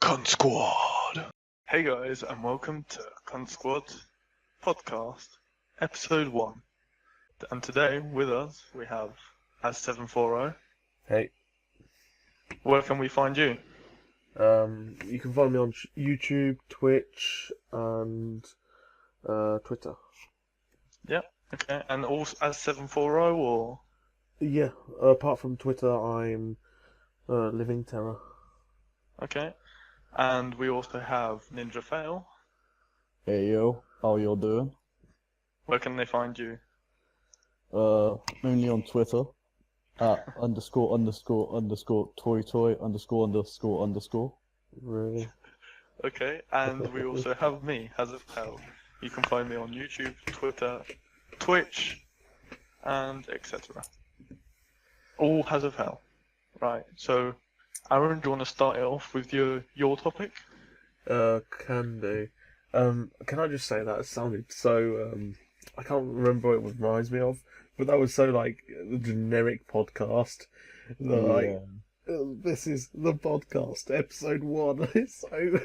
CuntSquad. Hey guys, and welcome to CuntSquad Podcast, Episode 1. And today, with us, we have Hazofhell. Hey. Where can we find you? You can find me on YouTube, Twitch, and Twitter. Yeah, okay. And also Hazofhell, or? Yeah, apart from Twitter, I'm Living Terror. Okay. And we also have Ninja Fail. Hey yo, how y'all doing? Where can they find you? Mainly on Twitter at __toy___. Really? Okay, and we also have me, Hazofhell. You can find me on YouTube, Twitter, Twitch, and etc. All Hazofhell. Right, so Aaron, do you want to start it off with your topic? Can do. Can I just say that it sounded so, I can't remember what it reminds me of, but that was so, like, the generic podcast. Like, this is the podcast, episode 1. It's so...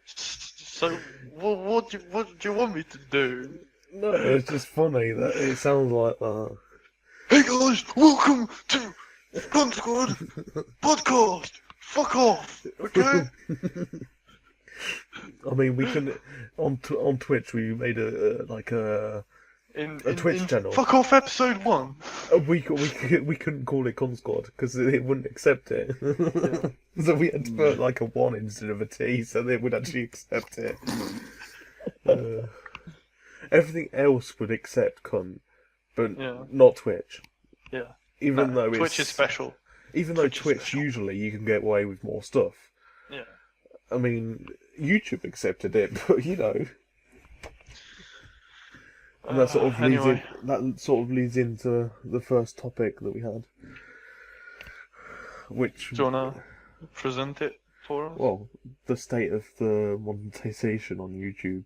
So, what do you want me to do? No, it's just funny that it sounds like that. Hey guys, welcome to CuntSquad Podcast! Fuck off, okay? I mean, we can on Twitch. We made a Twitch channel. Fuck off, episode 1. We couldn't call it CuntSquad because it wouldn't accept it. Yeah. So we had to put like a 1 instead of a T, so they would actually accept it. Everything else would accept cunt, but not Twitch. Yeah. Even though Twitch is special. Even though Twitch usually you can get away with more stuff. Yeah. I mean, YouTube accepted it, but you know. And that sort of leads into the first topic that we had, which. Do you wanna present it for us? Well, the state of the monetization on YouTube.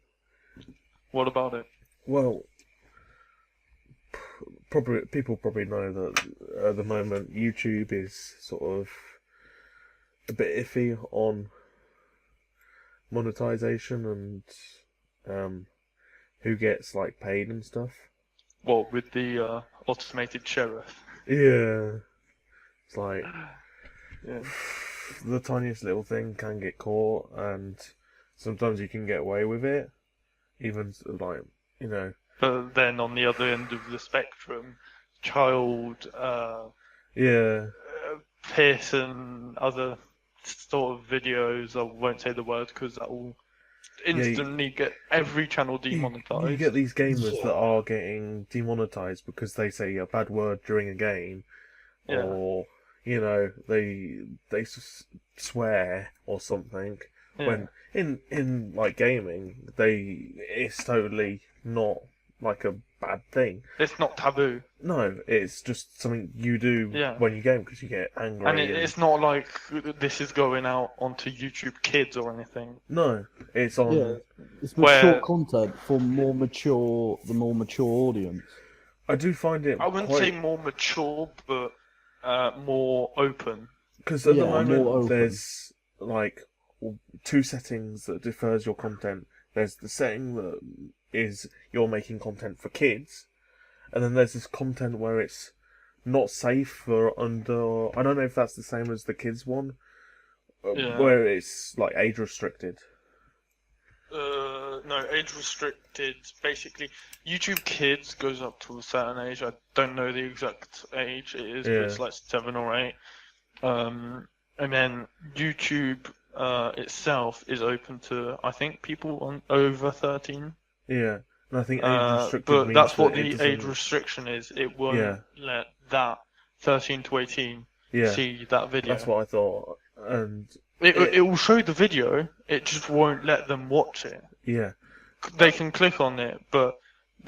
What about it? Well, people probably know that at the moment YouTube is sort of a bit iffy on monetization and who gets like paid and stuff. Well, with the automated sheriff. Yeah, it's like the tiniest little thing can get caught, and sometimes you can get away with it, even like But then on the other end of the spectrum, child, piss and other sort of videos, I won't say the word because that will instantly get every channel demonetized. You get these gamers that are getting demonetized because they say a bad word during a game, or they swear or something. Yeah. When in like gaming, it's totally not like a bad thing. It's not taboo. No, it's just something you do when you game because you get angry. And it's not like this is going out onto YouTube Kids or anything. No, it's on. Yeah, it's mature content for the more mature audience. I do find it. I wouldn't say more mature, but more open. Because at the moment there's like 2 settings that differs your content. There's the setting that is you're making content for kids, and then there's this content where it's not safe for under. I don't know if that's the same as the kids one, where it's like age restricted. No, age restricted. Basically, YouTube Kids goes up to a certain age. I don't know the exact age it is, but it's like 7 or 8. And then YouTube itself is open to, I think, people on over 13. Yeah, and I think age restricted but means that's what that the age restriction is. It won't let that 13 to 18 see that video. That's what I thought, and it will show the video. It just won't let them watch it. Yeah, they can click on it, but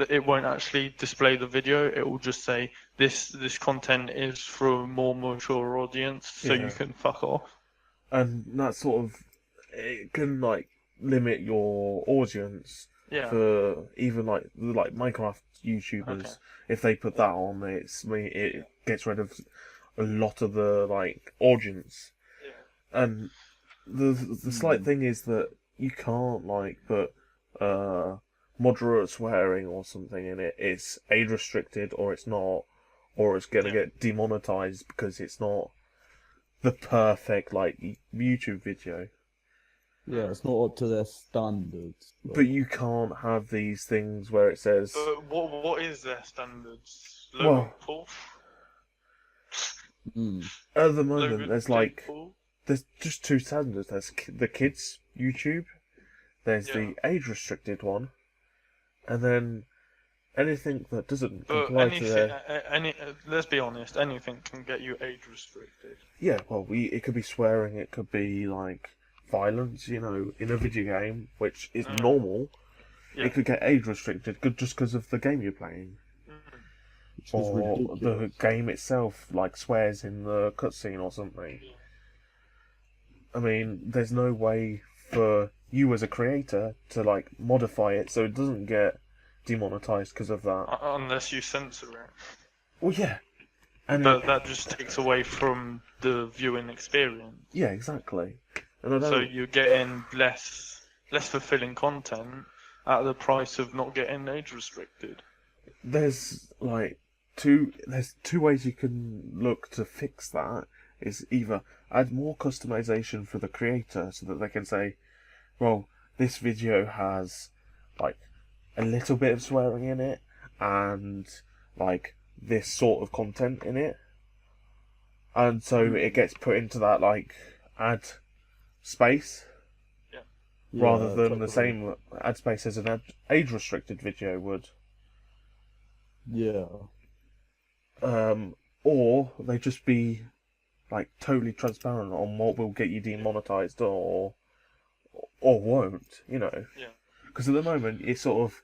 it won't actually display the video. It will just say this content is for a more mature audience, so you can fuck off. And that sort of it can like limit your audience for even like Minecraft YouTubers. If they put that on, it gets rid of a lot of the like audience. Yeah. And the slight thing is that you can't like put moderate swearing or something in it. It's age restricted, or it's not, or it's gonna get demonetized because it's not the perfect like YouTube video. Yeah, it's not up to their standards. But you can't have these things where it says. What is their standards? Well, Paul? At the moment, there's just two standards. There's the kids YouTube, there's the age restricted one, and then anything that doesn't comply to their. Let's be honest, anything can get you age restricted. Yeah, well, it could be swearing, it could be like violence, in a video game, which is normal. It could get age restricted just because of the game you're playing. Or the game itself, like, swears in the cutscene or something. I mean, there's no way for you as a creator to, like, modify it so it doesn't get demonetized because of that. Unless you censor it. Well, yeah. But that just takes away from the viewing experience. Yeah, exactly. And so you're getting less fulfilling content at the price of not getting age restricted. There's two ways you can look to fix that. Is either add more customization for the creator so that they can say, well, this video has like a little bit of swearing in it and like this sort of content in it, and so it gets put into that like ad space rather than the same ad space as an age restricted video would. Yeah. Or they just be like totally transparent on what will get you demonetized or won't, Yeah. Because at the moment you're sort of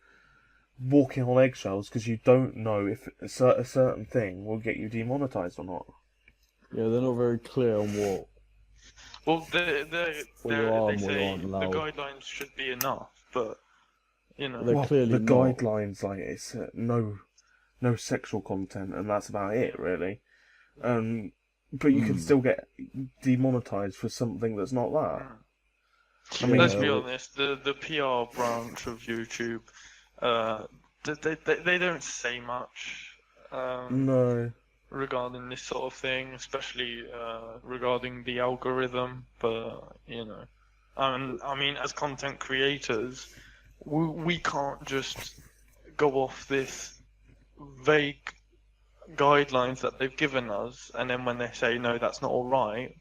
walking on eggshells because you don't know if a certain thing will get you demonetized or not. Yeah, they're not very clear on what. Well, they say the guidelines should be enough, but they're clearly the not. Guidelines, like it's no sexual content, and that's about it, really. But you can still get demonetized for something that's not that. I mean, let's be honest. The PR branch of YouTube, they don't say much. No. Regarding this sort of thing, especially regarding the algorithm, but I mean, as content creators, we can't just go off this vague guidelines that they've given us, and then when they say no, that's not all right,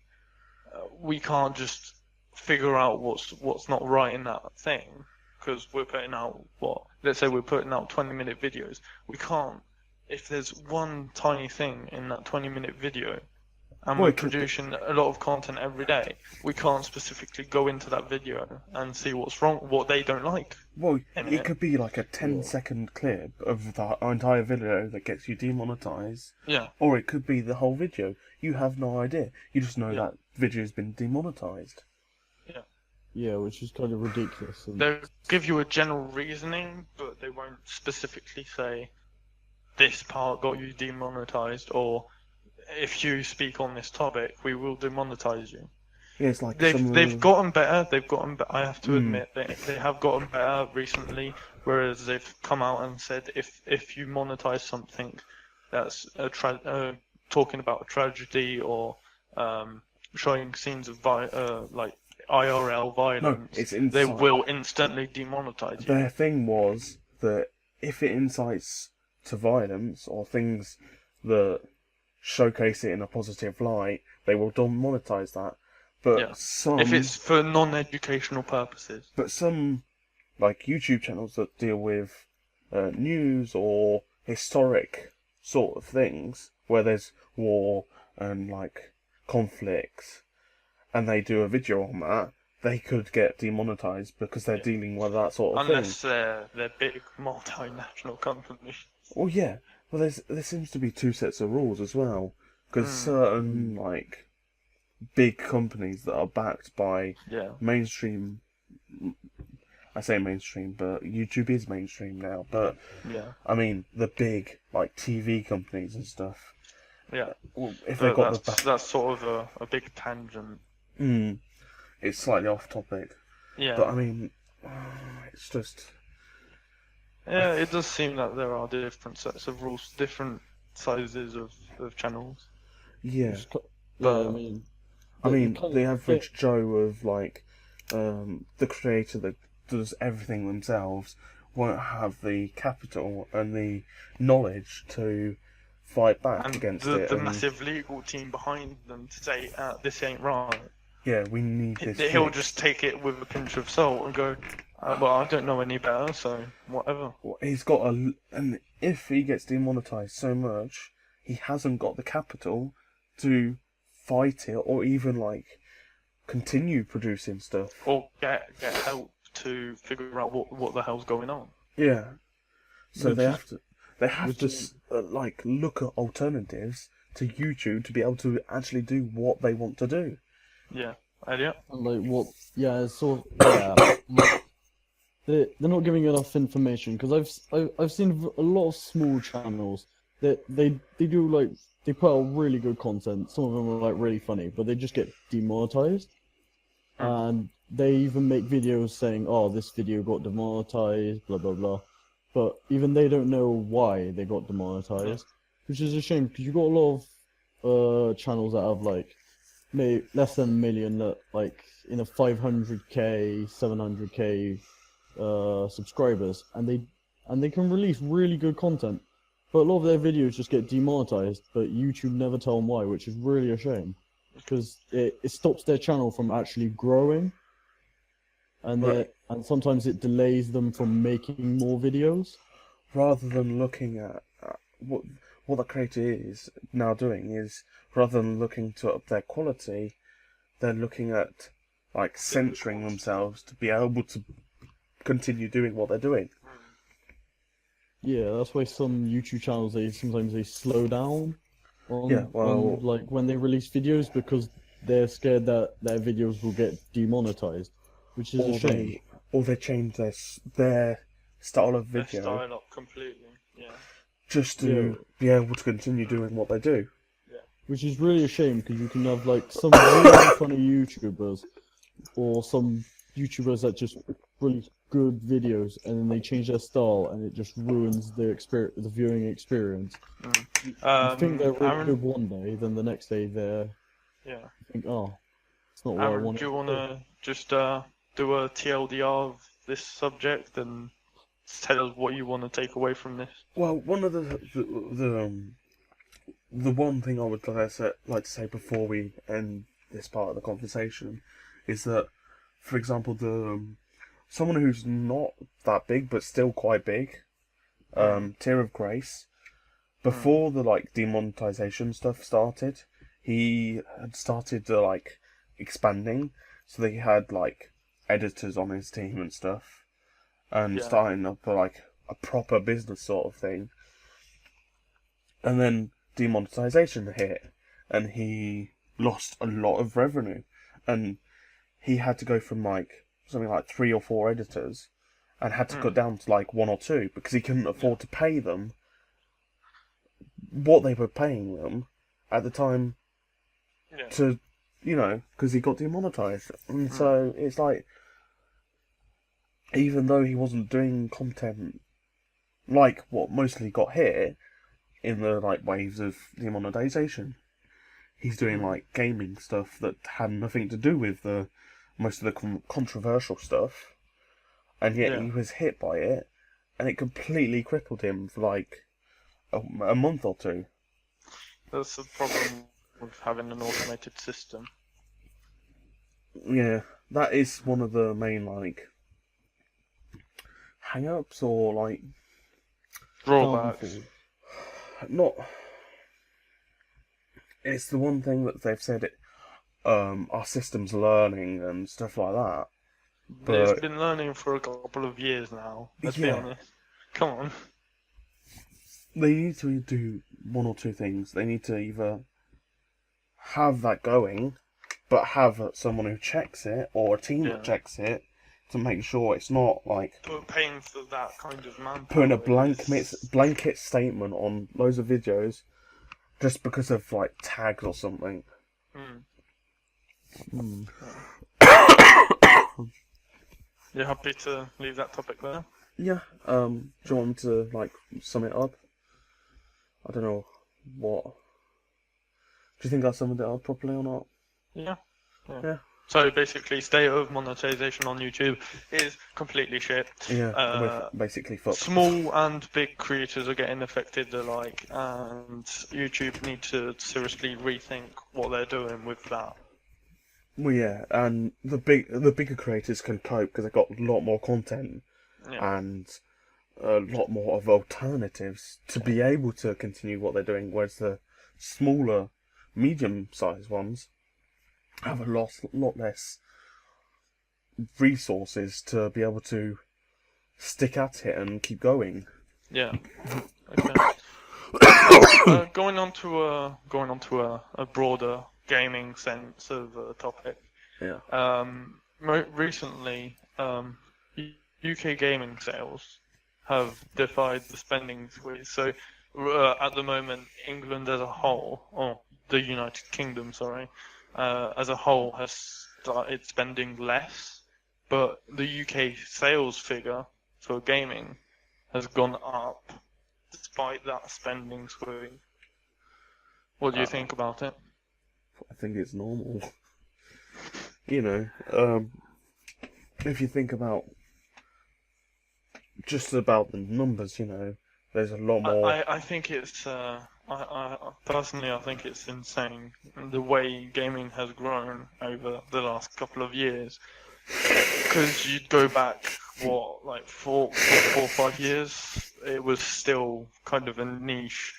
we can't just figure out what's not right in that thing, because we're putting out let's say we're putting out 20-minute videos. We can't. If there's one tiny thing in that 20-minute video, and we're producing a lot of content every day, we can't specifically go into that video and see what's wrong, what they don't like. Well, it could be like a 10-second clip of the entire video that gets you demonetized. Yeah. Or it could be the whole video. You have no idea. You just know that video's been demonetized. Yeah. Yeah, which is kind of ridiculous. They'll give you a general reasoning, but they won't specifically say this part got you demonetized, or if you speak on this topic, we will demonetize you. Yeah, it's like they've gotten better. I have to admit they have gotten better recently. Whereas they've come out and said if you monetize something that's talking about a tragedy or showing scenes of like IRL violence, they will instantly demonetize you. Their thing was that if it incites to violence or things that showcase it in a positive light, they will demonetize that. But if it's for non-educational purposes. But some like YouTube channels that deal with news or historic sort of things where there's war and like conflicts, and they do a video on that, they could get demonetized because they're dealing with that sort of thing. Unless they're big multinational companies. Well, yeah. Well, there seems to be two sets of rules as well, because certain like big companies that are backed by mainstream I say mainstream, but YouTube is mainstream now. But yeah, I mean, the big like TV companies and stuff. yeah. Well, if they got that's sort of a big tangent. It's slightly off topic. Yeah. But I mean, it's just. Yeah, it does seem that there are different sets of rules, different sizes of channels. Yeah. But I mean, the average Joe of like the creator that does everything themselves won't have the capital and the knowledge to fight back against it. The massive legal team behind them to say, this ain't right. Yeah, we need this. He'll just take it with a pinch of salt and go, well, I don't know any better, so whatever. Well, he's got and if he gets demonetized so much, he hasn't got the capital to fight it or even like continue producing stuff or get help to figure out what the hell's going on. Yeah, so they have to like look at alternatives to YouTube to be able to actually do what they want to do. Yeah, yeah. Like what? Yeah, so yeah. They're not giving enough information because I've seen a lot of small channels that they do like they put out really good content. Some of them are like really funny, but they just get demonetized. And they even make videos saying, "Oh, this video got demonetized," blah blah blah. But even they don't know why they got demonetized, which is a shame because you got a lot of channels that have like maybe less than a million, that like in a 500k, 700k subscribers, and they can release really good content, but a lot of their videos just get demonetized, but YouTube never tell them why, which is really a shame because it stops their channel from actually growing, and sometimes it delays them from making more videos. Rather than looking at what the creator is now doing is, rather than looking to up their quality, they're looking at like censoring themselves to be able to continue doing what they're doing. Yeah, that's why some YouTube channels sometimes they slow down on, like when they release videos because they're scared that their videos will get demonetized, which is a shame. Or they change their style of video. Their style up completely, yeah. Just to be able to continue doing what they do. Yeah. Which is really a shame because you can have like some really funny YouTubers or some YouTubers that just release good videos and then they change their style and it just ruins the viewing experience. You think they're really good one day, then the next day they're... Yeah. You think, oh, it's not what I want. Do you want to just do a TLDR of this subject and tell us what you want to take away from this? Well, one of the one thing I would like to say before we end this part of the conversation is that, for example, someone who's not that big but still quite big, Tear of Grace, before the like demonetization stuff started, he had started to like expanding, so they had like editors on his team and stuff, and starting up like a proper business sort of thing. And then demonetization hit, and he lost a lot of revenue, and he had to go from like something like 3 or 4 editors, and had to cut down to like 1 or 2 because he couldn't afford to pay them what they were paying them at the time. To, because he got demonetized, and so it's like, even though he wasn't doing content like what mostly got hit in the like waves of demonetization, he's doing like gaming stuff that had nothing to do with most of the controversial stuff, and yet he was hit by it, and it completely crippled him for like a month or 2. That's the problem with having an automated system. Yeah, that is one of the main like hang-ups or like drawbacks. It's the one thing that they've said our system's learning and stuff like that. But it's been learning for a couple of years now. Let's be honest. Come on. They need to do 1 or 2 things. They need to either have that going, but have someone who checks it, or a team that checks it, to make sure it's not like paying for that kind of manpower. Putting a blanket statement on loads of videos just because of like tags or something. You're happy to leave that topic there? Yeah. Do you want me to like sum it up? I don't know what. Do you think I summed it up properly or not? Yeah. Yeah. So basically, state of monetization on YouTube is completely shit. Yeah, we're basically fucked. Small and big creators are getting affected alike, and YouTube need to seriously rethink what they're doing with that. Well, yeah, and the bigger creators can cope because they've got a lot more content and a lot more of alternatives to be able to continue what they're doing, whereas the smaller, medium-sized ones have a lot less resources to be able to stick at it and keep going. Yeah. Okay. Going on to a broader gaming sense of topic. Yeah. Recently, UK gaming sales have defied the spending squeeze. So at the moment, England as a whole, or the United Kingdom, sorry, as a whole has started spending less, but the UK sales figure for gaming has gone up despite that spending squeeze. What do you think about it? I think it's normal. You know, if you think about just about the numbers, you know, there's a lot more. I think it's. I personally, I think it's insane the way gaming has grown over the last couple of years. Because you'd go back, like 4 or 5 years, it was still kind of a niche.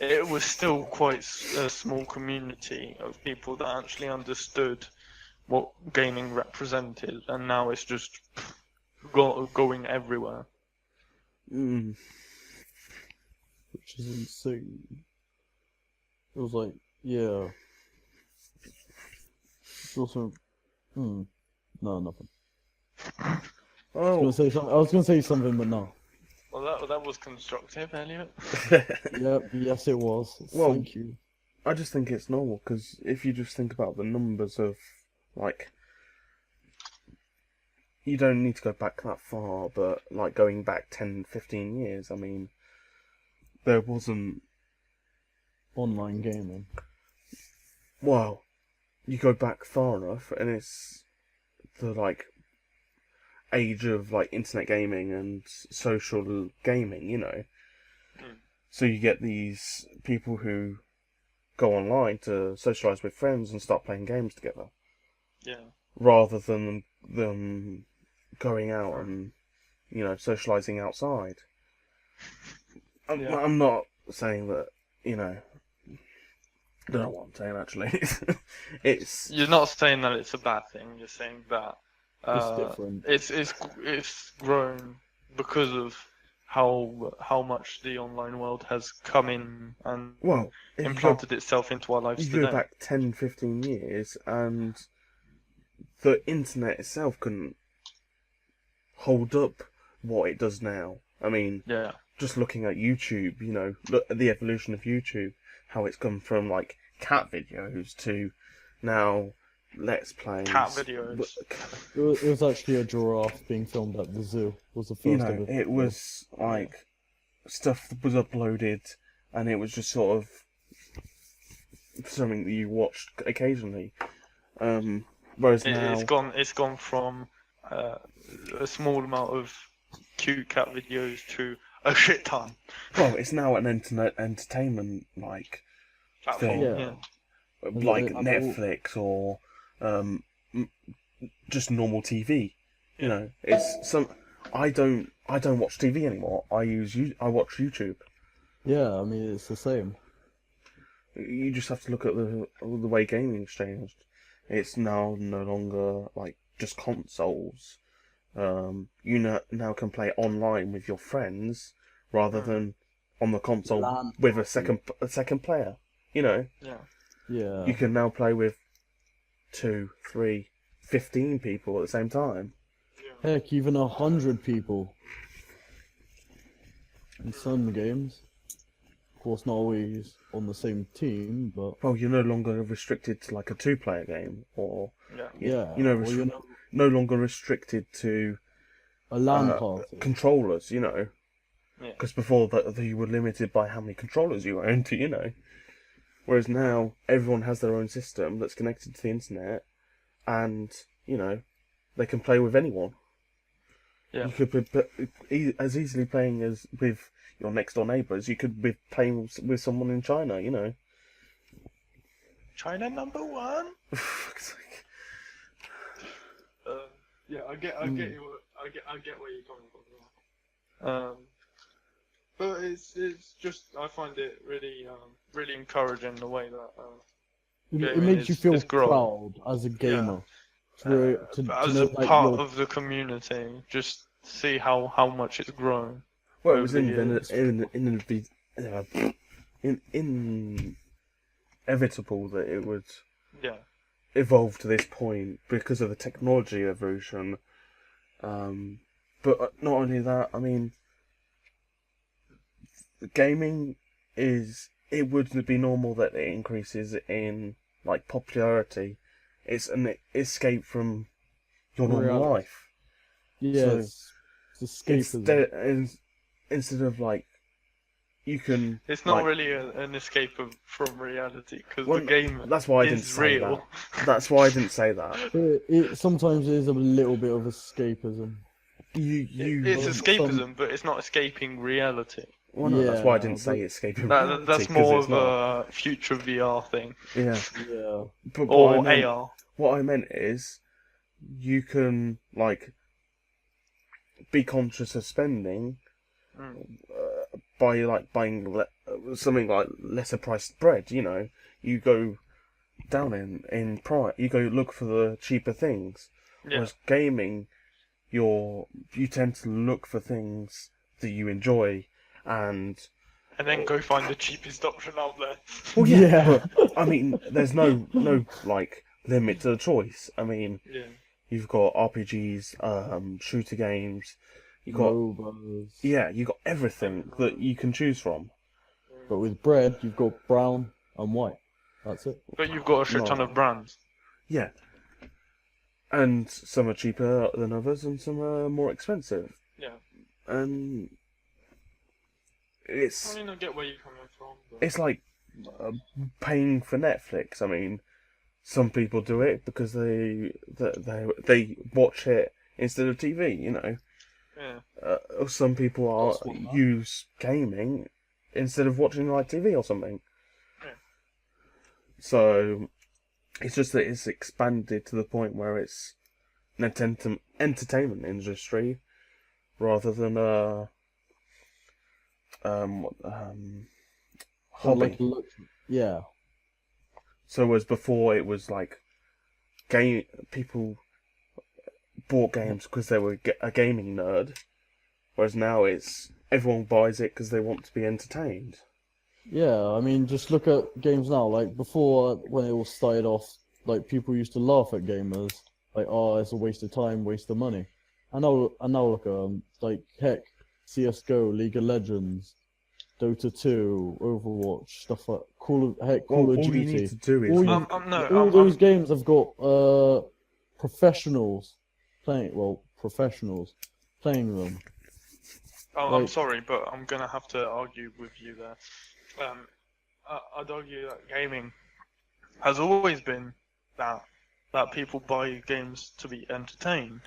It was still quite a small community of people that actually understood what gaming represented, and now it's just going everywhere. Which is insane. It was like, yeah. It's also, no, nothing. Oh. I was gonna say something, but no. Well, that was constructive, Elliot. Yes, it was. Well, thank you. I just think it's normal, because if you just think about the numbers of, like, you don't need to go back that far, but, like, going back 10, 15 years, I mean, there wasn't... Online gaming. Well, you go back far enough, and it's the, like, age of, like, internet gaming and social gaming, you know. So you get these people who go online to socialise with friends and start playing games together. Yeah. Rather than them going out and, you know, socialising outside. I'm not saying that, you know... I don't know what I'm saying, actually. It's... You're not saying that it's a bad thing, you're saying that it's different. It's grown because of how much the online world has come in and implanted itself into our lives today. You go back 10, 15 years, and the internet itself couldn't hold up what it does now. I mean, just looking at YouTube, you know, look at the evolution of YouTube, how it's come from, like, cat videos to now Let's Plays. Cat videos. It was actually a giraffe being filmed at the zoo. Was the first of it. It was, like, stuff that was uploaded, and it was just sort of something that you watched occasionally. Whereas now... It's gone from a small amount of cute cat videos to a shit ton. Well, it's now an entertainment, like, platform. Thing. Like Netflix or just normal TV. You know, it's some... I don't watch TV anymore. I watch YouTube. Yeah, I mean, it's the same. You just have to look at the way gaming's changed. It's now no longer like just consoles. You now can play online with your friends rather than on the console with a second player. You know. Yeah. You can now play with 2, 3, 15 people at the same time. Heck, even 100 people in some games. Of course, not always on the same team, but Well, you're no longer restricted to like a 2-player game, or yeah, you know, or you know, no longer restricted to a LAN party. controllers. You know, Yeah. because before that you were limited by how many controllers you owned. You know, whereas now everyone has their own system that's connected to the internet, and you know, they can play with anyone. Yeah. You could be as easily playing as with your next door neighbours. You could be playing with someone in China. You know. China number one. Yeah, I get where you're coming from. But it's just I find it really really encouraging the way that It gaming makes you feel is growing. proud as a gamer. To as know a that part you're- of the community, just see how much it's grown. Well, it over was the years. inevitable that it would Yeah. evolve to this point because of the technology evolution. But not only that, I mean, gaming it would be normal that it increases in like popularity. It's an escape from your normal Reality. life. Yes, it's escapism. Instead of like, you can. It's not like, really an escape from reality because well, the game that's why I didn't is say real. that. That's why I didn't say that. It sometimes is a little bit of escapism. It's escapism, but it's not escaping reality. Well, no, that's why I didn't Yeah, say escaping reality. That's 'cause more it's of not. a future VR thing. Yeah. Yeah. But Or AR. What I meant is, you can like be conscious of spending by like buying something like lesser priced bread. You know, you go down in price. You go look for the cheaper things. Yeah. Whereas gaming, you tend to look for things that you enjoy, and then go find the cheapest option out there. well, Yeah. but, I mean, there's no like limit to the choice. I mean, Yeah. you've got RPGs, shooter games. You got MOBAs. you got everything that you can choose from. But with bread, you've got brown and white. That's it. But you've got a shit ton of brands. Yeah, and some are cheaper than others, and some are more expensive. Yeah. And I it's mean, I get where you're coming from. But... it's like paying for Netflix. I mean, some people do it because they watch it instead of TV. You know. Yeah. Some people use gaming instead of watching like TV or something. Yeah. So it's just that it's expanded to the point where it's an entertainment industry rather than a hobby. Yeah. So whereas before it was like people bought games because they were a gaming nerd, whereas now it's everyone buys it because they want to be entertained. Yeah, I mean, just look at games now. Like before, when it all started off, like people used to laugh at gamers, like, "Oh, it's a waste of time, waste of money." And now look at like heck, CS:GO, League of Legends, Dota 2, Overwatch, stuff like Call of Duty. All you need to do is all those games have got professionals playing them. Oh, I'm sorry, but I'm gonna have to argue with you there. I'd argue that gaming has always been that people buy games to be entertained.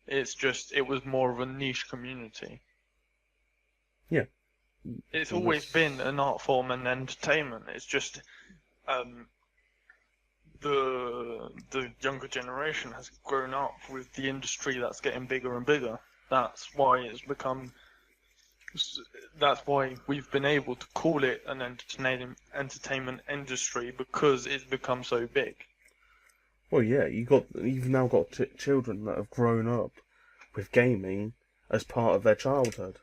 It's just it was more of a niche community. Yeah. It's always been an art form and entertainment. It's just the younger generation has grown up with the industry that's getting bigger and bigger. That's why it's become. That's why we've been able to call it an entertainment industry because it's become so big. Well, yeah, you've now got children that have grown up with gaming as part of their childhood,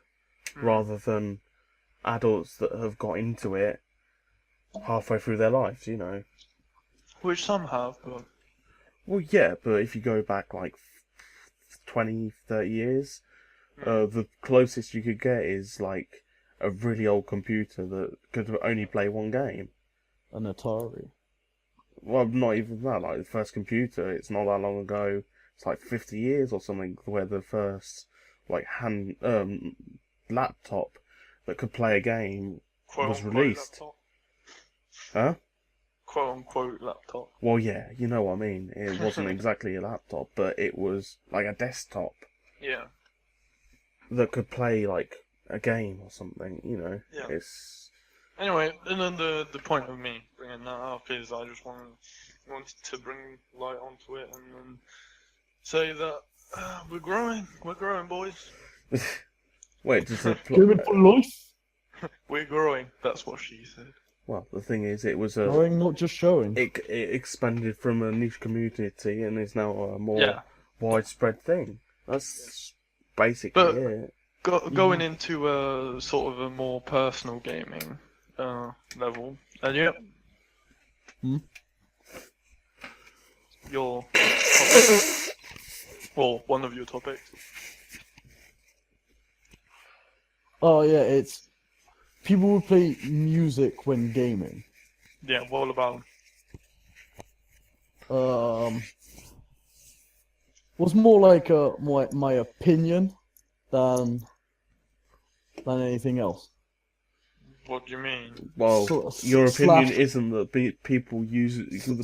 rather than adults that have got into it halfway through their lives. You know, which some have, but Well, yeah, but if you go back like 20, 30 years, the closest you could get is like a really old computer that could only play one game. An Atari. Well, not even that. Like the first computer, it's not that long ago. It's like 50 years or something, where the first like laptop that could play a game was released. Laptop. Huh? Quote unquote laptop. Well, yeah, you know what I mean. It wasn't exactly a laptop, but it was like a desktop. Yeah. That could play like a game or something. Yeah. It's. Anyway, and then the point of me bringing that up is I just wanted to bring light onto it and then say that we're growing, boys. Wait, does the Gaming for life. We're growing. That's what she said. Well, the thing is, it was a. Growing, not just showing. It expanded from a niche community and is now a more widespread thing. That's basically it. Going into a sort of a more personal gaming level, and your topic, or one of your topics. Oh yeah, it's people would play music when gaming. Yeah, what about? Was more like my opinion than anything else. What do you mean? Well, your opinion isn't that people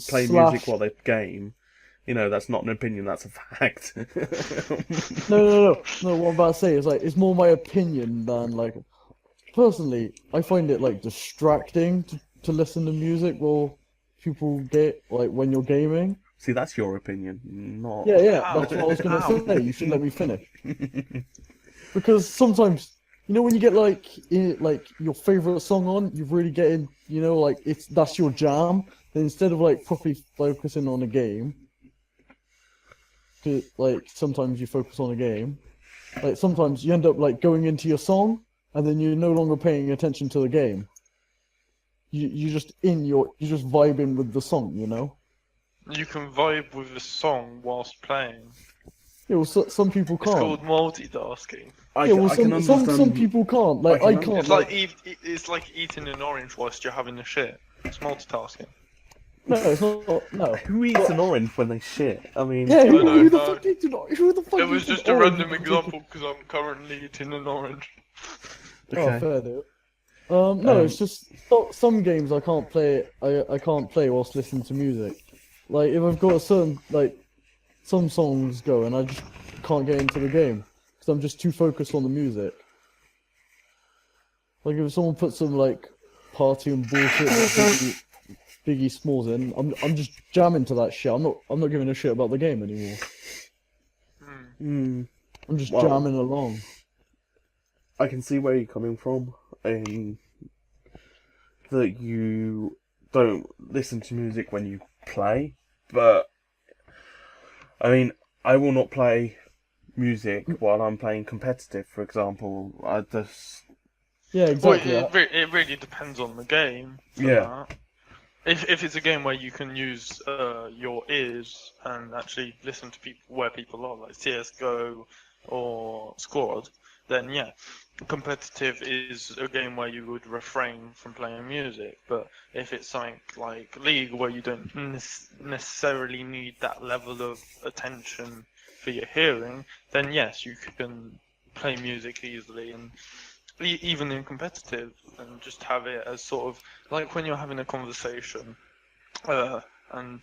play music while they game. That's not an opinion, that's a fact. No. What I'm about to say is like it's more my opinion than like. Personally, I find it like distracting to listen to music while people get like when you're gaming. See, that's your opinion, not. Yeah. That's what I was gonna say. You should let me finish. Because sometimes, when you get like your favorite song on, you really get in. Like that's your jam. Then instead of like properly focusing on a game, like sometimes you focus on a game. Like sometimes you end up like going into your song, and then you're no longer paying attention to the game. You're just vibing with the song. You can vibe with the song whilst playing. Yeah, well, some people can't. It's called multitasking. Some people can't. Like I can't. It's like eating an orange whilst you're having a shit. It's multitasking. No, it's not. No. Who eats an orange when they shit? I mean. Yeah, who the fuck eats an orange? Who the fuck? It was just a random example because I'm currently eating an orange. Okay. Oh, fair dude. No, it's just some games I can't play. I can't play whilst listening to music. Like if I've got a certain some songs go and I just can't get into the game because I'm just too focused on the music. Like if someone puts some like party and bullshit Biggie Smalls in, I'm just jamming to that shit. I'm not giving a shit about the game anymore. I'm just jamming along. I can see where you're coming from, that you don't listen to music when you play, but I mean, I will not play music while I'm playing competitive, for example. Yeah, exactly. Well, it really depends on the game. Yeah. If it's a game where you can use your ears and actually listen to where people are, like CS:GO or Squad, then yeah, competitive is a game where you would refrain from playing music. But if it's something like League where you don't necessarily need that level of attention for your hearing, then yes, you can play music easily and even in competitive, and just have it as sort of like when you're having a conversation and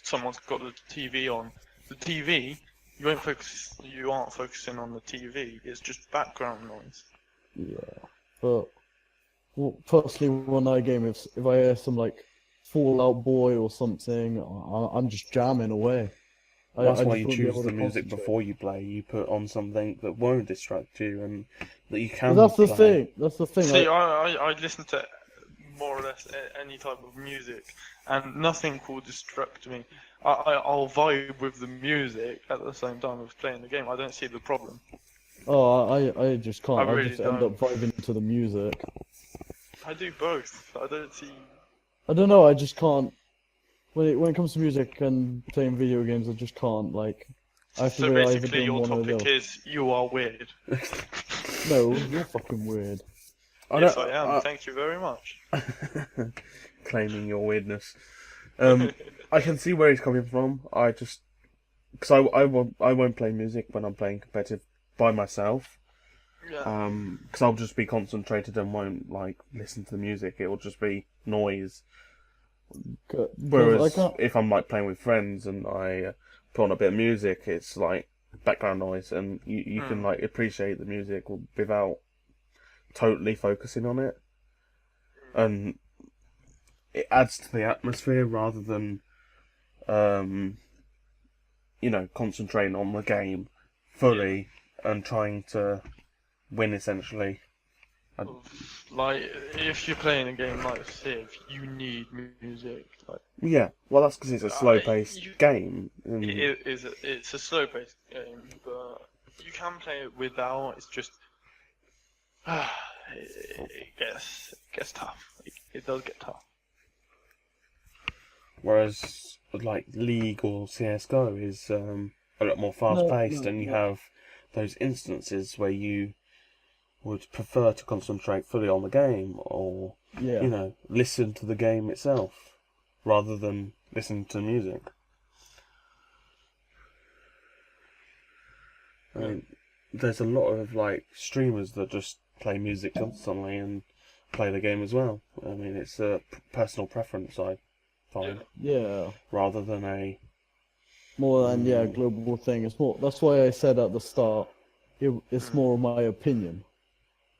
someone's got the TV on. The TV, you aren't focusing on the TV. It's just background noise. Yeah, but personally, when I game, if I hear some like Fall Out Boy or something, I'm just jamming away. That's why you choose the music before you play. You put on something that won't distract you and that you can. That's the thing. That's the thing. See, I listen to more or less any type of music, and nothing will distract me. I'll vibe with the music at the same time as playing the game. I don't see the problem. Oh, I just can't. I just end up vibing to the music. I do both. I don't see. I don't know. I just can't. when it comes to music and playing video games, I just can't like. I have to So be either basically, doing your one or the topic other. is you are weird. No, you're fucking weird. Yes, I am. Thank you very much. Claiming your weirdness. I can see where he's coming from. I just because I won't play music when I'm playing competitive by myself. Yeah. Because I'll just be concentrated and won't like listen to the music. It will just be noise. Whereas if I'm like playing with friends and I put on a bit of music, it's like background noise, and you can like appreciate the music without totally focusing on it, and it adds to the atmosphere rather than concentrating on the game fully and trying to win essentially. Like, if you're playing a game like Civ, you need music. Like, yeah, well, that's because it's a slow-paced game. It's a slow-paced game, but you can play it without. It's just, it gets tough. It does get tough. Whereas, like League or CS:GO is a lot more fast-paced, and you have those instances where you would prefer to concentrate fully on the game, or listen to the game itself rather than listen to music. I mean, there's a lot of like streamers that just play music constantly and play the game as well. I mean, it's a personal preference, I find. Yeah. Rather than a more than global thing. It's more. That's why I said at the start, it's more of my opinion.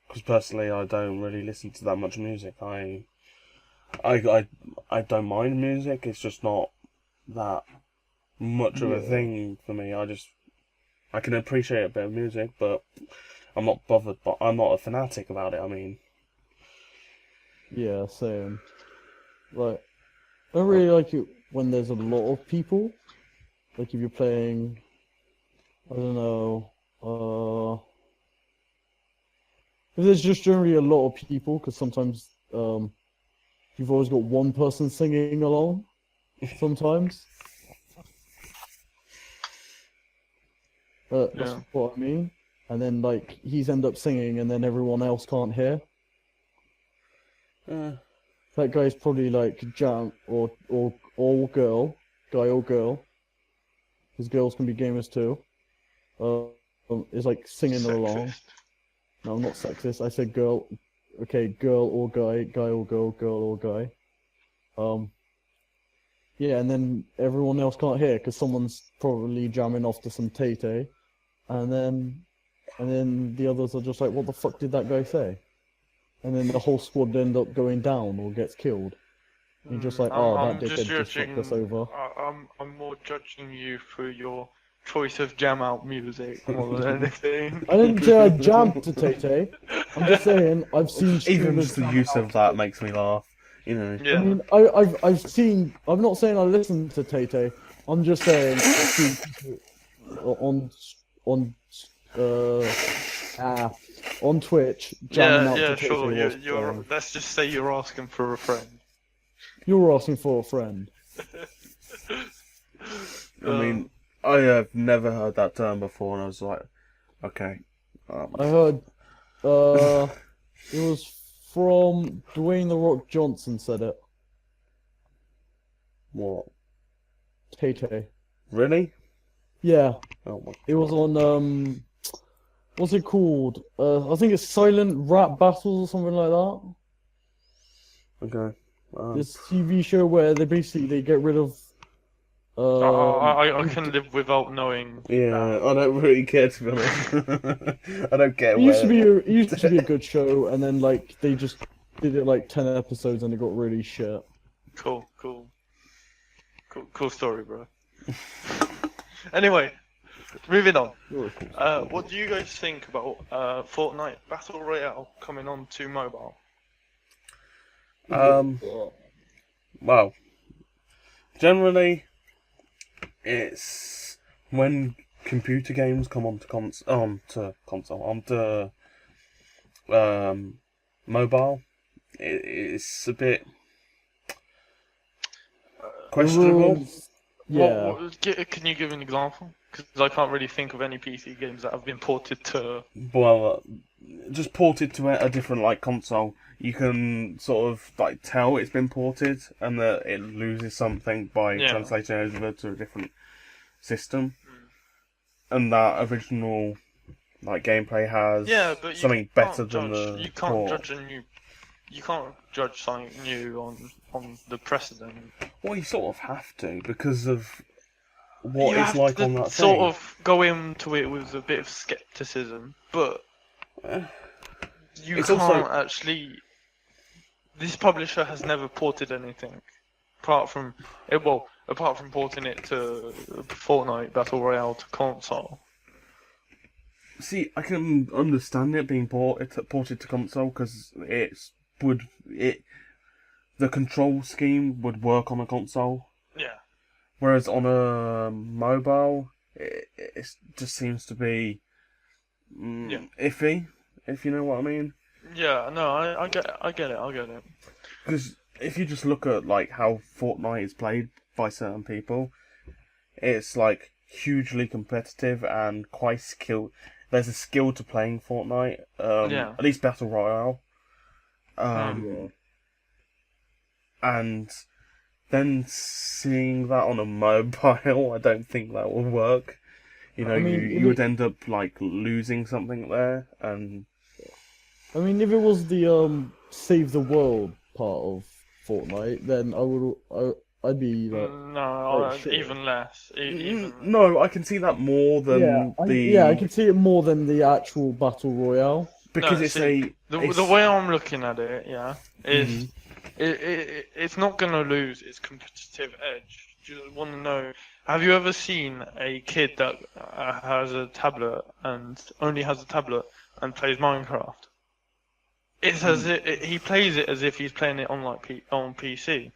Because personally, I don't really listen to that much music. I don't mind music. It's just not that much of a thing for me. I can appreciate a bit of music, but I'm not bothered. But I'm not a fanatic about it. I mean, yeah, same. Like, I don't really like it when there's a lot of people. Like if you're playing, I don't know, if there's just generally a lot of people, because sometimes you've always got one person singing along. Sometimes. That's what I mean. And then like he's end up singing, and then everyone else can't hear. That guy's probably like jam or girl, guy or girl. Because girls can be gamers too. Is like singing Sexist. along. No, I'm not sexist. I said girl. Okay, girl or guy, guy or girl or guy. Yeah, and then everyone else can't hear because someone's probably jamming off to some Tay-Tay, and then the others are just like, what the fuck did that guy say? And then the whole squad end up going down or gets killed. And you're just like, that dickhead just fucked us over. I'm more judging you for your choice of jam out music more than anything. I didn't say I jammed to Tay-Tay. I'm just saying I've seen streamers. Even just the use of that makes me laugh. You know. Yeah. I mean, I've seen. I'm not saying I listen to Tay-Tay. I'm just saying I've seen people on Twitch jamming out to Tay-Tay. Sure. Let's just say you're asking for a friend. You're asking for a friend. I mean, I have never heard that term before, and I was like, okay. I heard. It was from Dwayne The Rock Johnson said it. What? Tay-Tay. Really? Yeah. Oh my. It was on what's it called? I think it's Silent Rap Battles or something like that. Okay. This TV show where they get rid of. I can live without knowing. Yeah, I don't really care, to be honest. I don't care. It used to be a good show, and then like they just did it like 10 episodes, and it got really shit. Cool story, bro. Anyway, moving on. What do you guys think about Fortnite Battle Royale coming on to mobile? Well, generally, it's when computer games come onto mobile. It's a bit. questionable. Yeah. Can you give an example? Because I can't really think of any PC games that have been ported to. Well, just ported to a different like console. You can sort of like tell it's been ported, and that it loses something by translating over to a different system, and that original like gameplay has something better than the you can't port. judge a new. You can't judge something new on the precedent. Well, you sort of have to because of what you it's have like to on that sort thing. of go into it with a bit of skepticism, but you It's can't also- actually. This publisher has never ported anything, apart from porting it to Fortnite Battle Royale to console. See, I can understand it being ported to console because the control scheme would work on a console. Yeah. Whereas on a mobile, it just seems to be iffy, if you know what I mean. Yeah, no, I get it. Because if you just look at like how Fortnite is played by certain people, it's like hugely competitive and quite skilled. There's a skill to playing Fortnite, at least Battle Royale. And then seeing that on a mobile, I don't think that will work. You know, you would end up like losing something there, and I mean, if it was the save the world part of Fortnite, then I'd be like, no, sure. even less. No, I can see that more than I can see it more than the actual battle royale because the way I'm looking at it, is it's not gonna lose its competitive edge. Do you want to know? Have you ever seen a kid that has a tablet and only has a tablet and plays Minecraft? It's as if he plays it as if he's playing it on on PC.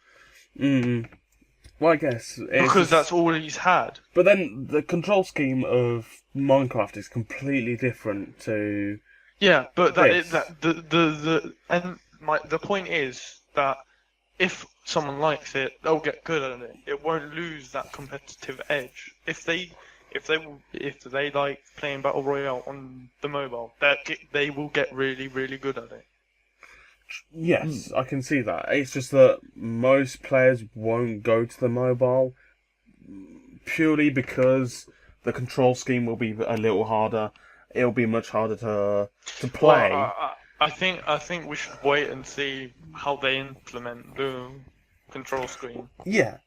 Well, I guess Because that's all he's had. But then the control scheme of Minecraft is completely different to. Yeah, but the point is that if someone likes it, they'll get good at it. It won't lose that competitive edge. If they like playing Battle Royale on the mobile, they will get really, really good at it. Yes, I can see that. It's just that most players won't go to the mobile purely because the control scheme will be a little harder. It'll be much harder to play. Well, I think we should wait and see how they implement the control screen. Yeah.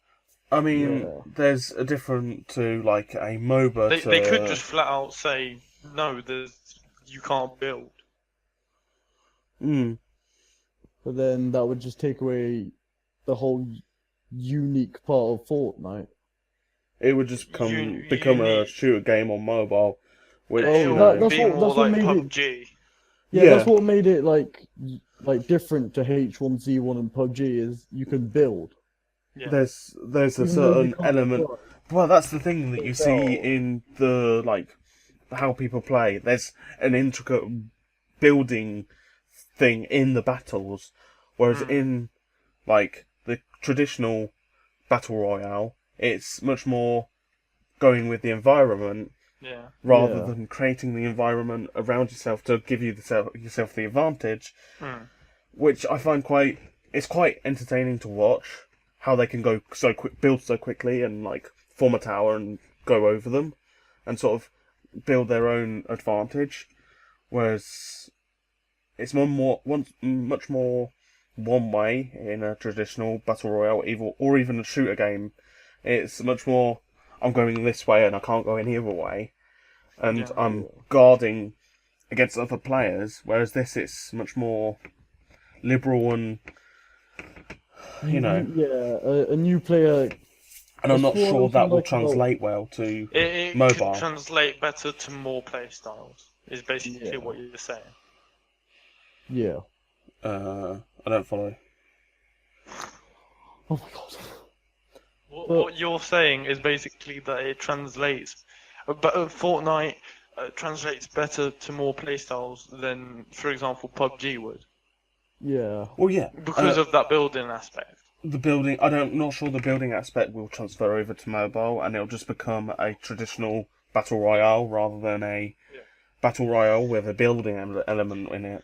I mean, there's a different to like a MOBA. They could just flat out say no. You can't build. But then that would just take away the whole unique part of Fortnite. It would just become a shooter game on mobile. Which, that's what made PUBG. It. Yeah, that's what made it like different to H1Z1 and PUBG is you can build. Yeah. There's a certain element. Well, that's the thing that you see in the how people play. There's an intricate building thing in the battles, whereas in the traditional battle royale, it's much more going with the environment rather than creating the environment around yourself to give you yourself the advantage, which I find quite entertaining to watch. How they can build so quickly and form a tower and go over them, and sort of build their own advantage, whereas it's much more one way in a traditional battle royale, or even a shooter game. It's much more I'm going this way and I can't go any other way, and I'm guarding against other players. Whereas this, it's much more liberal and a new player. And I'm not sure that will translate well to mobile. It can translate better to more play styles. Is basically what you're saying. Yeah. I don't follow. Oh my god. What you're saying is basically that it translates, but Fortnite translates better to more playstyles than, for example, PUBG would. Yeah. Well, yeah. Because of that building aspect. the building. I'm not sure the building aspect will transfer over to mobile, and it'll just become a traditional battle royale rather than a battle royale with a building element in it.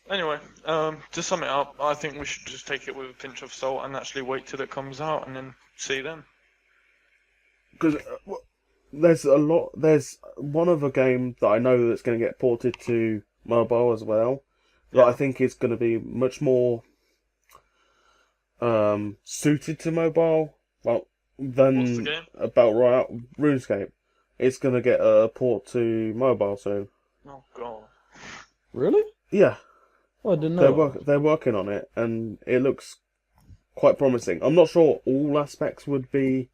Anyway, to sum it up, I think we should just take it with a pinch of salt and actually wait till it comes out and then see then. Because there's one other game that I know that's going to get ported to mobile as well, that I think is going to be much more suited to mobile. Well, than What's the game? Battle Royale, RuneScape. It's going to get a port to mobile soon. Oh god. Really? Yeah. Oh, I didn't know. They're working on it, and it looks quite promising. I'm not sure all aspects would be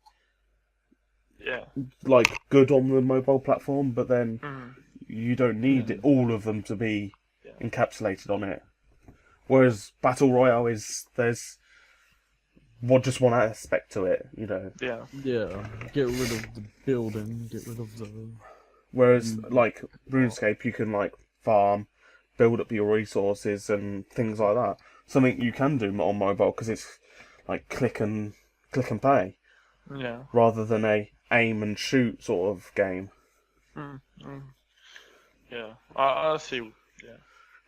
like good on the mobile platform, but then you don't need all of them to be encapsulated on it. Whereas Battle Royale there's just one aspect to it, you know. Yeah. Yeah. Get rid of the building. Get rid of the. Whereas like RuneScape, you can like farm, build up your resources and things like that. Something you can do on mobile because it's like click and pay. Yeah. Rather than a aim and shoot sort of game. Yeah. I see. Yeah.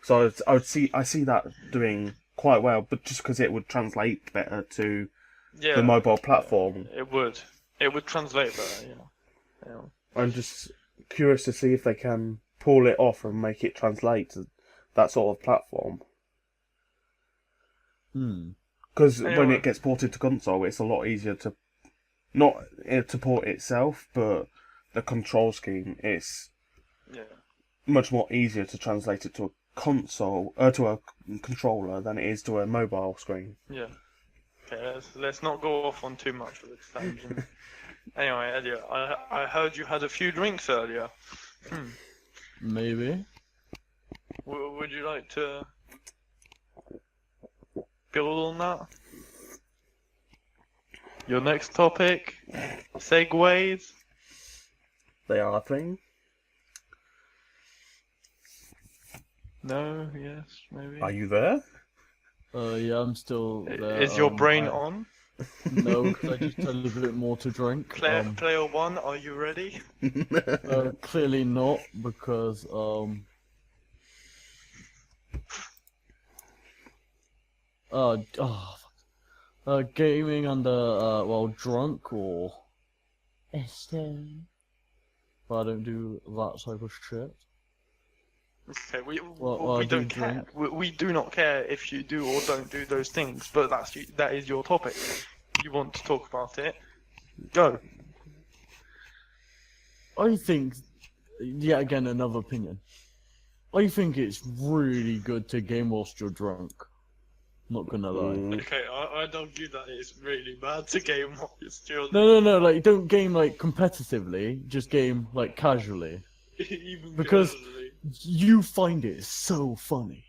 So I see that doing quite well, but just because it would translate better to the mobile platform. It would. It would translate better. Yeah. I'm just curious to see if they can pull it off and make it translate to that sort of platform. Because when it gets ported to console, it's a lot easier to not to port itself, but the control scheme is much more easier to translate it to a console, to a controller than it is to a mobile screen. Yeah. Okay, let's not go off on too much of this tangent. Anyway, Elliot, I heard you had a few drinks earlier. Maybe. Would you like to build on that? Your next topic? Segways? They are a thing. No, yes, maybe. Are you there? Yeah, I'm still there. Is your brain on? No, because I just had a little bit more to drink. Player one, are you ready? Clearly not, because gaming under drunk or Estelle. But I don't do that type of shit. Okay, we don't care. We do not care if you do or don't do those things, but that is your topic. You want to talk about it? Go. I think, yet again, another opinion. I think it's really good to game whilst you're drunk. Not gonna lie. Okay, I'd argue that it's really bad to game whilst you're drunk. No, like, don't game, like, competitively, just game, like, casually. Even because casually. You find it so funny.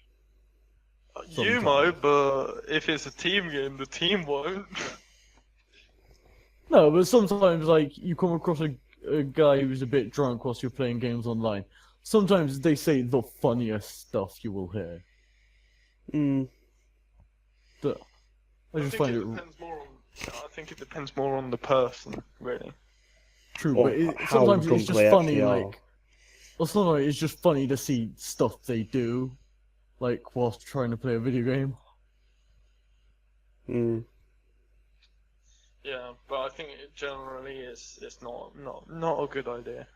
You might, but if it's a team game, the team won't. No, but sometimes, like, you come across a guy who's a bit drunk whilst you're playing games online. Sometimes they say the funniest stuff you will hear. I think it depends more on the person, really. True, but sometimes it's just funny, like... Or sometimes it's just funny to see stuff they do, like, whilst trying to play a video game. Yeah, but I think generally it's not a good idea.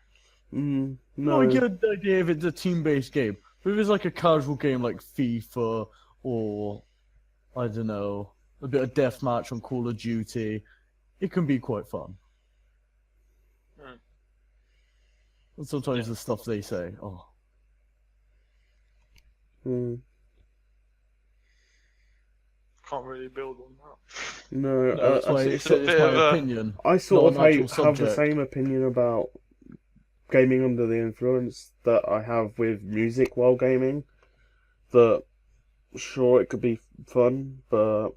No. Not a good idea if it's a team-based game. But if it's like a casual game like FIFA or, I don't know, a bit of deathmatch on Call of Duty, it can be quite fun. And sometimes the stuff they say, Can't really build on that. No, that's why it's my opinion. I sort of have the same opinion about gaming under the influence that I have with music while gaming. That, sure, it could be fun, but...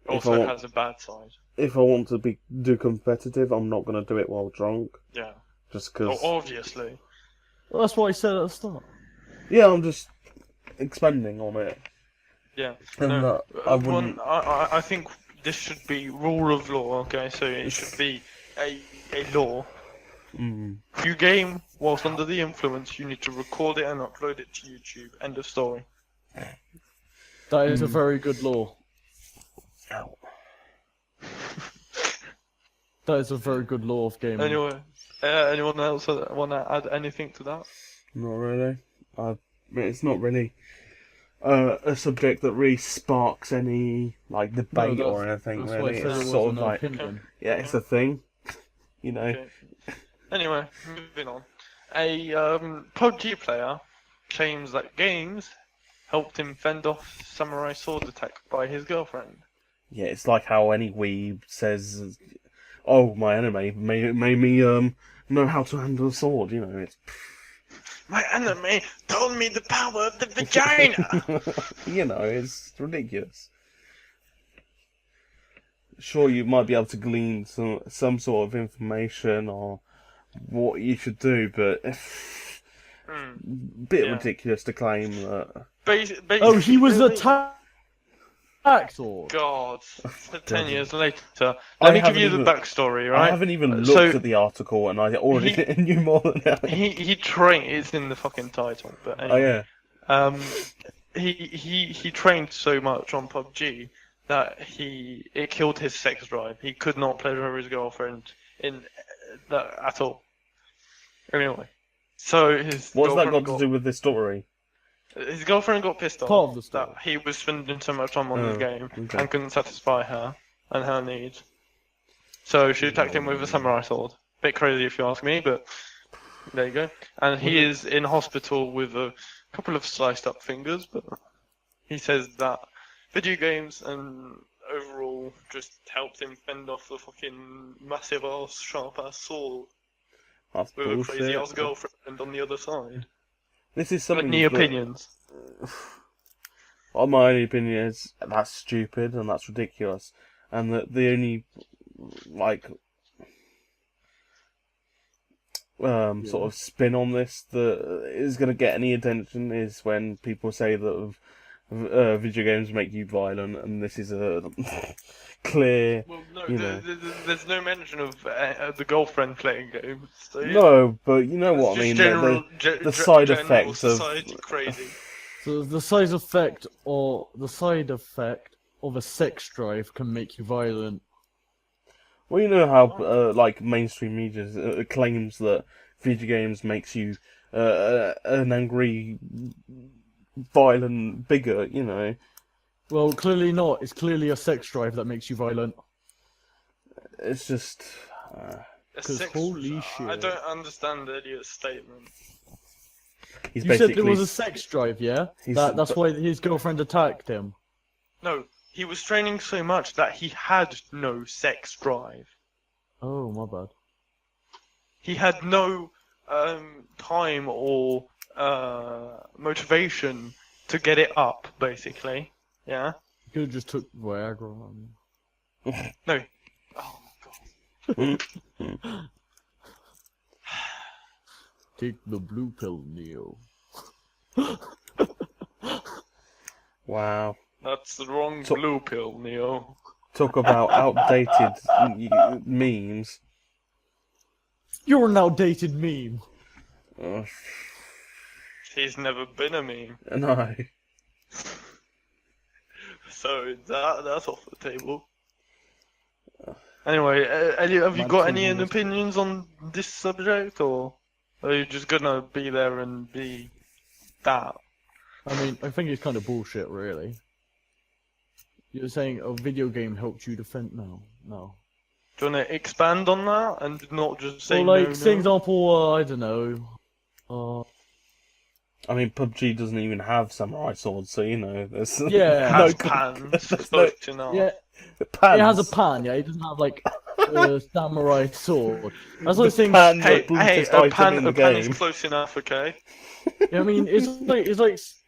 Also has a bad side. If I want to do competitive, I'm not going to do it while drunk. Yeah. Just because... obviously. Well, that's what I said at the start. Yeah, I'm just expanding on it. Yeah. And no, I wouldn't... I think this should be rule of law, okay? So it should be a law. If you game whilst under the influence, you need to record it and upload it to YouTube. End of story. That is a very good law. Ow. That is a very good law of gaming. Anyway, anyone else want to add anything to that? Not really. It's not really a subject that really sparks any like debate or anything. That's why I Really, said it's it sort of wasn't an like opinion. yeah, it's a thing. You know. Okay. Anyway, moving on. A PUBG player claims that games helped him fend off samurai sword attack by his girlfriend. Yeah, it's like how any weeb says, "Oh, my anime made me know how to handle a sword." You know, it's My anime told me the power of the vagina. you know, it's ridiculous. Sure, you might be able to glean some sort of information or what you should do, but bit ridiculous to claim that. Oh, he was attacked or? God, 10 years later. Let me give you the backstory, right? I haven't even looked at the article, and I already knew more than that. He trained. It's in the fucking title, but anyway. Oh yeah. He trained so much on PUBG that it killed his sex drive. He could not pleasure his girlfriend in that at all. Anyway, so what's that got to do with this story? His girlfriend got pissed off that he was spending so much time on the game and couldn't satisfy her and her needs. So she attacked him with a samurai sword. Bit crazy if you ask me, but there you go. And he is in hospital with a couple of sliced up fingers, but he says that video games and overall just helped him fend off the fucking massive ass, sharp ass sword. That's with bullshit. a crazy ass girlfriend on the other side. This is something. Any opinions? Well, my only opinion is that's stupid and that's ridiculous, and that the only sort of spin on this that is going to get any attention is when people say that video games make you violent, and this is a clear. Well, no, there's no mention of the girlfriend playing games. So, yeah. No, but you know what I mean. The side effects of crazy. So the side effect of a sex drive can make you violent. Well, you know how mainstream media claims that video games makes you an angry, violent bigot. You know. Well, clearly not. It's clearly a sex drive that makes you violent. It's just. Holy shit. I don't understand Elliot's statement. You said there was a sex drive, yeah? That's why his girlfriend attacked him. No, he was training so much that he had no sex drive. Oh, my bad. He had no time or motivation to get it up, basically. Yeah? You could have just took Viagra. No. Oh my god. Take the blue pill, Neo. Wow. That's the wrong blue pill, Neo. Talk about outdated memes. You're an outdated meme. He's never been a meme. No. So that's off the table. Anyway, Elliot, have you got any opinions on this subject, or are you just gonna be there and be that? I mean, I think it's kind of bullshit, really. You're saying a video game helped you defend? No. Do you want to expand on that and not just say say example, I don't know. I mean, PUBG doesn't even have samurai swords, so you know, there's no pans. Yeah, it has a pan. Yeah, it doesn't have like a samurai sword. That's like saying, a pan is close enough, okay? Yeah, I mean, it's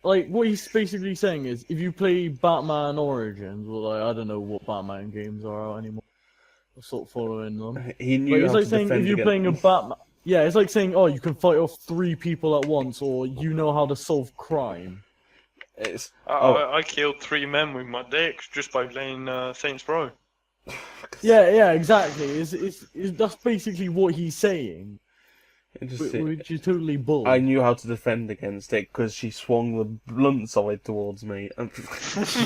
like what he's basically saying is if you play Batman Origins, or I don't know what Batman games are out anymore. I'm sort of following them. He knew. It's like saying if you're playing a Batman. Yeah, it's like saying, you can fight off 3 people at once, or you know how to solve crime. I killed 3 men with my dick just by playing Saints Row. Yeah, exactly. That's basically what he's saying. Which is totally bull. I knew how to defend against it because she swung the blunt side towards me.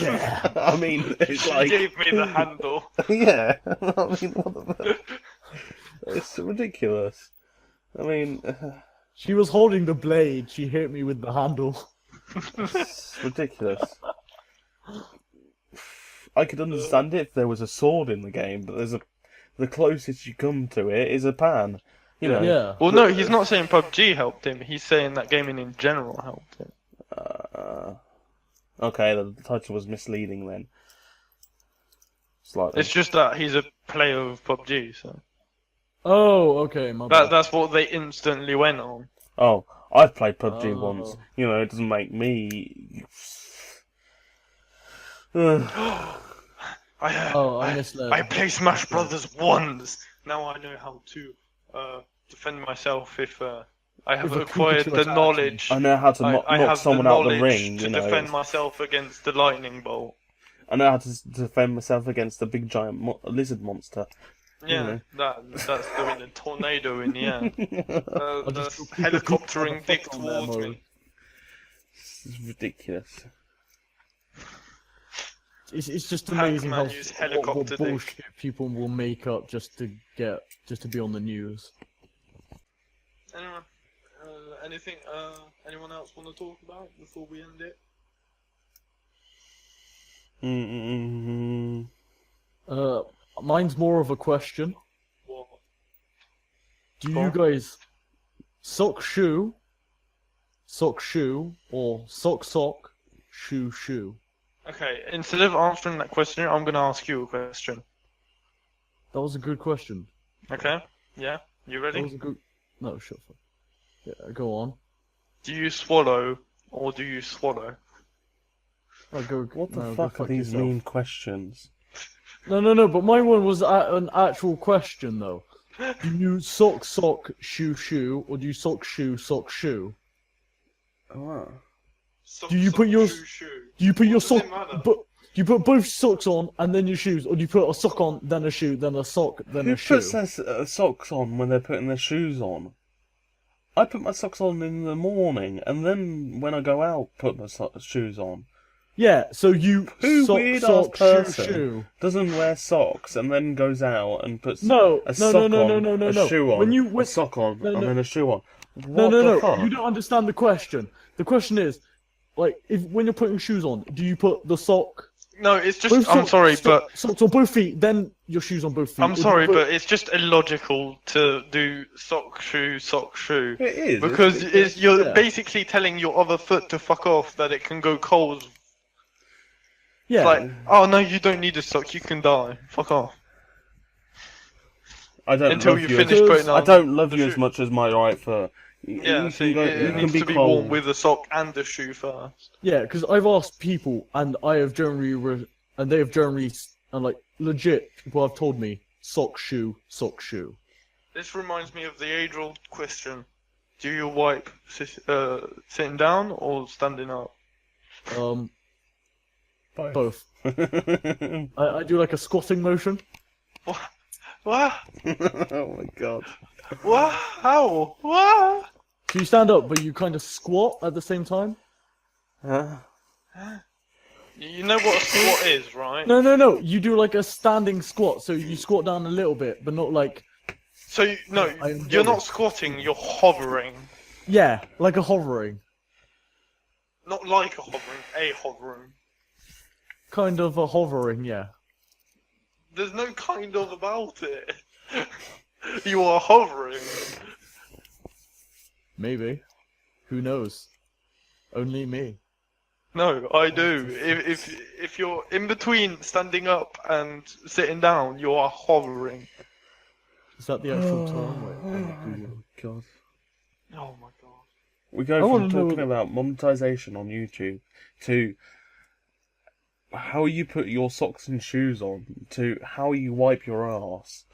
Yeah. I mean, it's She gave me the handle. Yeah. I mean, what the fuck? It's ridiculous. I mean, she was holding the blade. She hit me with the handle. it's ridiculous. I could understand it if there was a sword in the game, but the closest you come to it is a pan. You know. Yeah. Well, no, he's not saying PUBG helped him. He's saying that gaming in general helped him. Okay, the title was misleading then. Slightly. It's just that he's a player of PUBG, so. Oh, okay, my bad. That's what they instantly went on. Oh, I've played PUBG once. You know, it doesn't make me. I play Smash Brothers once. Now I know how to defend myself if I have acquired the knowledge. I know how to knock someone out the ring. To defend myself against the lightning bolt. I know how to defend myself against the big giant lizard monster. Yeah, that's doing a tornado in the air. That's helicoptering dick towards me. This is ridiculous. It's just amazing how what dick. bullshit people will make up just to be on the news. Anyway, anyone else want to talk about before we end it? Mine's more of a question. What? Do you guys sock shoe, or sock, shoe? Okay, instead of answering that question, I'm going to ask you a question. That was a good question. Okay? Yeah? You ready? That was a good... No, shut up. Yeah, go on. Do you swallow or do you swallow? What the fuck are these mean questions? No, but my one was an actual question, though. Do you sock, shoe, or do you sock, shoe? Oh. Do you put your sock? Do you put both socks on and then your shoes, or do you put a sock on, then a shoe, then a sock, then a shoe? Who puts their socks on when they're putting their shoes on? I put my socks on in the morning, and then when I go out, put my shoes on. Yeah, so you weird-ass person shoe. doesn't wear socks and then goes out and puts a No. shoe on, a sock on, and then a shoe on. What the fuck? You don't understand the question. The question is, like, when you're putting shoes on, do you put the sock? No, it's just. I'm sorry, but socks on both feet, then your shoes on both feet. I'm sorry, but it's just illogical to do sock shoe. It is because you're basically telling your other foot to fuck off that it can go cold. Yeah. It's like, oh no, you don't need a sock. You can die. Fuck off. I don't love you as much as my right foot. Yeah, it needs to be worn with a sock and a shoe first. Yeah, because I've asked people, and they have generally, and like legit people have told me sock shoe. This reminds me of the age-old question: do you wipe sitting down or standing up? Both. I do like a squatting motion. What? Oh my god. What? How? What? So you stand up, but you kind of squat at the same time? Huh? You know what a squat is, right? No. You do like a standing squat, so you squat down a little bit, but not like... So, you're not squatting, you're hovering. Yeah, like a hovering. Not like a hovering, a hovering. Kind of a hovering, yeah. There's no kind of about it. You are hovering. Maybe. Who knows? Only me. No, I do. If you're in between standing up and sitting down, you are hovering. Is that the actual term? Wait, oh god. Oh my god. We go from talking about monetization on YouTube to how you put your socks and shoes on to how you wipe your ass.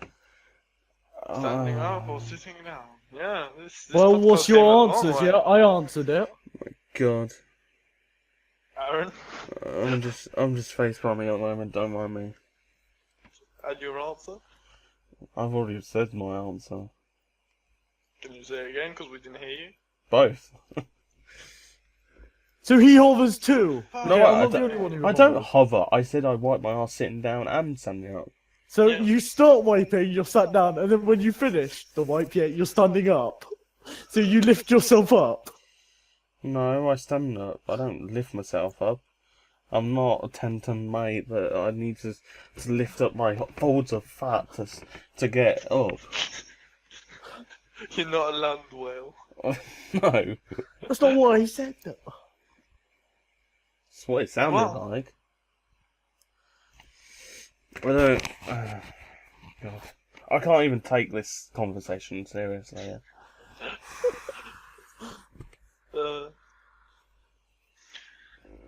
Standing up or sitting down? Yeah. This well, what's your answers? Yeah, I answered it. Oh my god. Aaron? I'm just face palming at the moment. Don't mind me. And your answer? I've already said my answer. Can you say it again? Because we didn't hear you. Both. So he hovers too. No, Okay, I'm I not the only one who I don't hovers. hover. I said I wipe my ass sitting down and standing up. So Yeah. you start wiping, you're sat down, and then when you finish the wipe, you're standing up. So you lift yourself up. No, I stand up. I don't lift myself up. I'm not a 10-ton mate that I need to lift up my folds of fat to get up. You're not a land whale. No. That's not what I said, though. That's what it sounded Wow. like. I don't... God. I can't even take this conversation seriously.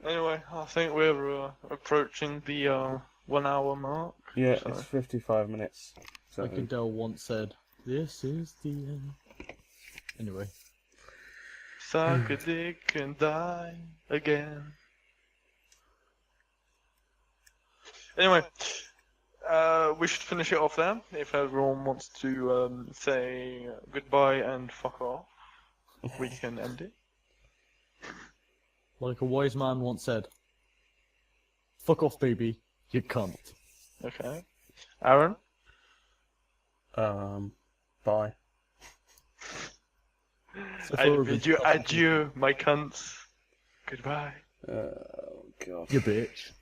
Anyway, I think we're approaching the 1 hour mark. Yeah, so. it's 55 minutes. So. Like Adele once said, "This is the end." Anyway. Suck a dick and die again. Anyway, we should finish it off there. If everyone wants to say goodbye and fuck off, we can end it. Like a wise man once said, "Fuck off, baby, you cunt." Okay. Aaron? Bye. I bid you adieu, my cunts. Goodbye. Oh, God. You bitch.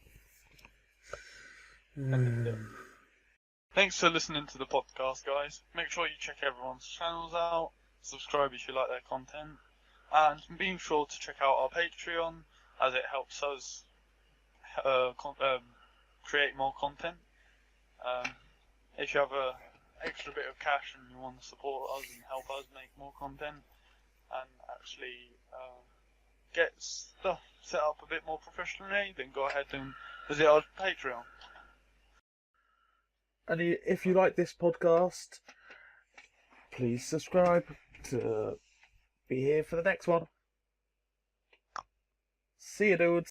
Thanks for listening to the podcast, guys. Make sure you check everyone's channels out, subscribe if you like their content, and be sure to check out our Patreon, as it helps us create more content. If you have an extra bit of cash and you want to support us and help us make more content, and actually get stuff set up a bit more professionally, then go ahead and visit our Patreon. And if you like this podcast, please subscribe to be here for the next one. See you, dudes.